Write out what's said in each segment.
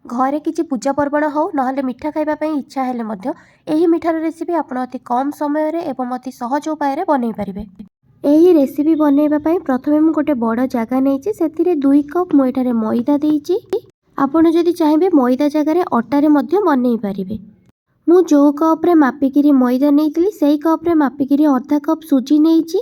घरे किसी पूजा पर्वण हो ना मिठा खावाई इच्छा हेले यही मिठार रेसिपी आप अति कम समय एवं अति सहज उपाय बनई पारे। यही रेसिपी बनवाई प्रथम मुझे गोटे बड़ जगह नहीं से 2 कप मुझे मैदा देती। आपड़ जदि चाहिए मैदा जगार अटारे बनई पारे। मु जो कप्रे मापिकी मैदा नहीं से कप्रे मापिकी अधा कप सुजी नहीं।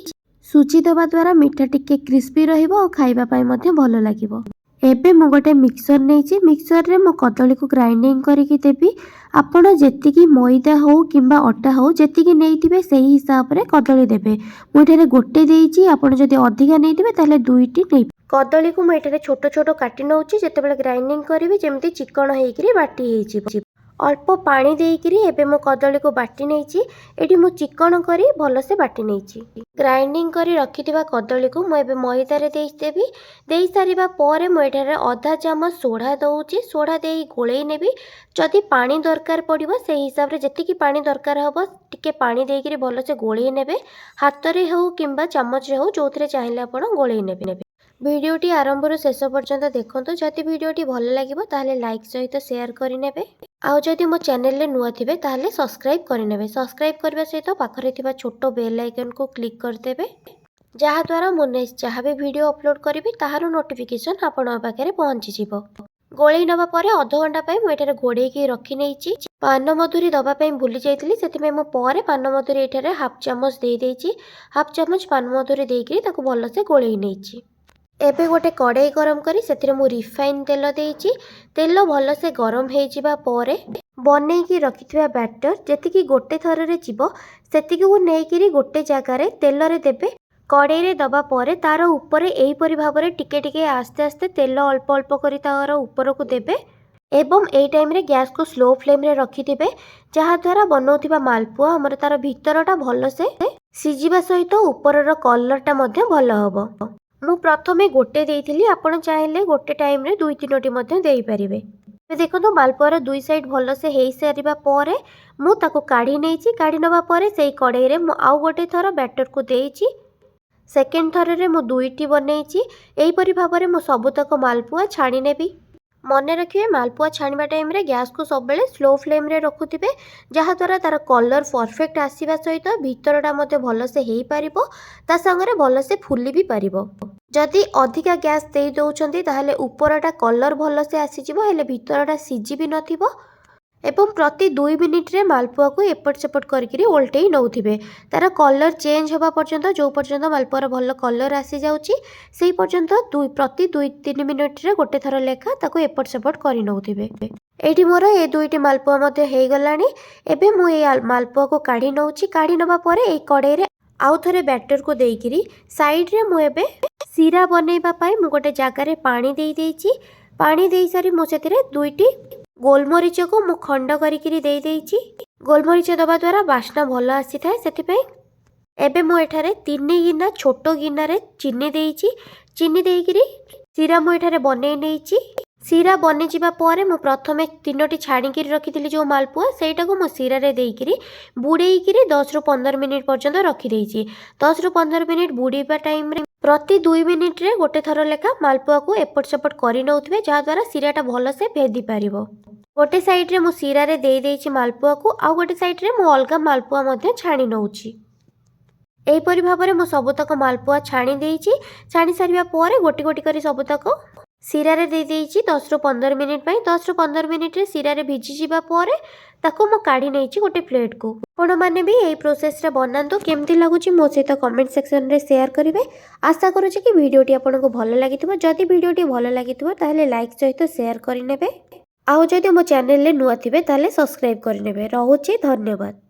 सुजी दबा द्वारा मिठा टिके क्रिस्पी रहिबो खाइबापई मध्य भल लागिबो। एबे मु गोटे मिक्सर नहीं मिक्सर रे मु कदली को ग्राइंडिंग करके देबी। आपण जेतिकी मैदा हो किंबा अटा हो जेतिकी नैथिबे सेही हिसाब रे कदली देबे। मु एठारे गोटे देइची, आपण जदि अधिका नैथिबे ताले दुईटी नै। कदली को मु एठारे छोट छोट काटी नउची जेतेबेले ग्राइंडिंग करबी जेमति चिकन हेइकरी बाटी हेइची। अल्प पानी देइकरी एबे मु कदली को बाटी नैची। एठी मु चिकन करी भल से बाटी नैची। ग्राइंडिंग करी रखिथिबा कदली को मु एबे मैदा रे देइदेबी। देई सारिबा परे मु एठारे आधा चामच सोडा दउची। सोडा देई गोळेई नेबी। जदि पानी दरकार पड़िबो सेही हिसाब रे जेतिकी पानी दरकार हबो टिके पानी देइकरी भल से गोळेई नेबे। हाथ रे हो किंबा चामच रे हो जोथरे चाहिले आपण गोळेई नेबे। भिडियोटी आरंभ रु शेष पर्यंत देखंतु। जदि भिडियोटी भल लागिबो ताहले लाइक सहित शेयर करि नेबे। आउ जदि मो चैनल रे नुआ थिबे ताहले सब्सक्राइब करि नेबे। सब्सक्राइब करबा सहित पाखरे थिबा छोटो बेल आइकन को क्लिक कर देबे, जहा द्वारा मो नेक्स्ट जहा भी वीडियो अपलोड करिबी ताहारो नोटिफिकेशन आपण पाखरे पहुंची जिवो। गोळेई नबा परे आधा घंटा पई मु एठारे घोड़ेई के रखि नेइची। पान मधुरी दबा पई भूली जाइतली, सेति में मो परे पान मधुरी एठारे हाफ चामच देई देइची। हाफ चामच पान मधुरी देइकरी ताको भल से गोळेई नेइची। एबे गोटे कड़ाई गरम करी सेतिरे मु रिफाइन तेल देइची। तेल भल से गरम हे जिबा परे बनै की रखिथिबा बैटर जेतिकी गोटे थर रे जिवो सेतिकी को नेइकरी गोटे जगह रे तेल रे देबे। कड़ाई रे दबा परे तार ऊपरे एही परि भाबरे टिके टिके आस्ते आस्ते तेल अल्प अल्प करी तार ऊपर को देबे। एवं एई टाइम रे गैस को स्लो फ्लेम रे रखिथिबे, जहा द्वारा बनौथिबा मालपुआ हमर तार भीतरटा भल से सिजिबा सहित ऊपरर कलरटा मध्ये भल हबो। मु प्रथमे गोटे देइथिली, आपण चाहिले गोटे टाइम रे 2-3टी मध्ये देई परिबे। देखो मालपुआर दुई साइड भल से हेई सारिबा परे मु ताको काढी नेइची। काढी नबा परे सेई कड़ाई रे मु आउ गोटे थर बैटर को देइची। सेकेंड थर रे मु 2टी बनैची। एही परि भाबरे मु सबुतक मालपुआ छाणी नेबी। मने रखिए मालपुआ छाणीबा टाइम रे गैस को सब बेले स्लो फ्लेम रे रखुथिबे, जहा द्वारा तार कलर परफेक्ट आसीबा सहित भीतरटा मते भल से हेई पारिबो, ता संगे भल से फुली भी पारिबो। जदि अधिका गैस देई दउचंती ताहले ऊपरटा कलर भल से आसी जिवो, हेले भीतरटा सिजी भी नथिबो। एवं प्रति 2 मिनिट रे मालपुआ को एपट सेपट करके ओल्टेई नौथिबे। तार कलर चेंज होबा पर्यंत जो पर्यंत मालपुआर भल कलर आसी जाउची सेई पर्यंत प्रति 2-3 मिनिट रे गोटे थर लेखा ताको एपट सेपट करि नौथिबे। एठी मोर ए 2टी मालपुआ मध्ये हेई गलानी। एबे मु ए मालपुआ को काढी नउची। काढी नबा परे ए कड़ाई रे आउ थरे बैटर को देइकरी साइड रे मु एबे सीरा बनैबा पई मु गोटे जगह रे पानी देई देइची। पानी देई सारी मु सेतिरे 2टी गोलमरीच को मु खंड करिकिरी देई देइची। गोलमरीच दबा द्वारा बास्ना भल आसी थाए सेतिपई। एबे मु एठारे 3 गिना छोटो गिना रे चीनी देइची। चीनी देइकिरी सीरा मु एठारे बनै नेइची। सीरा बनी जिबा परे मु प्रथमे 3टी छाणीकिरी रखिथिली जो मालपुआ सेटा को मु सीरा रे देइकिरी बुड़ेइकिरी 10 रु 15 मिनिट पर्यंत रखि देइची। 10 रु 15 मिनिट बुड़ीबा टाइम रे प्रति 2 मिनिट रे गोटे थर लेखा मालपुआ को एपट सेपट करि नउथिबे, जहा द्वारा सीराटा भल से भेदी पारिबो। गोटे साइड रे मु सीरा रे देई देइची मालपुआ को, आ गोटे साइड रे मु अलगा मालपुआ मध्ये छाणी नउची। एही परि भाबरे मु सबुतक मालपुआ छाणी देइची। छाणी सारिबा परे गोटी गोटी करी सबुतक सीरा रे दे देइची 10 रु 15 मिनिट पई। 10 रु 15 मिनिट रे सीरा रे भिजी जिबा परे ताको मु काढी नेइची गोटे प्लेट को। आपण माने भी एही प्रोसेस रे बनांतु। केमती लागुची मो सहित कमेंट सेक्शन रे शेयर करिवे। आशा करूची कि वीडियोटी आपनको भल लागिथिबो। जदि वीडियोटी भल लागिथिबो ताहले लाइक सहित शेयर करि नेबे। आउ जदि मो चैनल रे नुआ थिबे ताहले सब्सक्राइब करि नेबे। रहूची, धन्यवाद।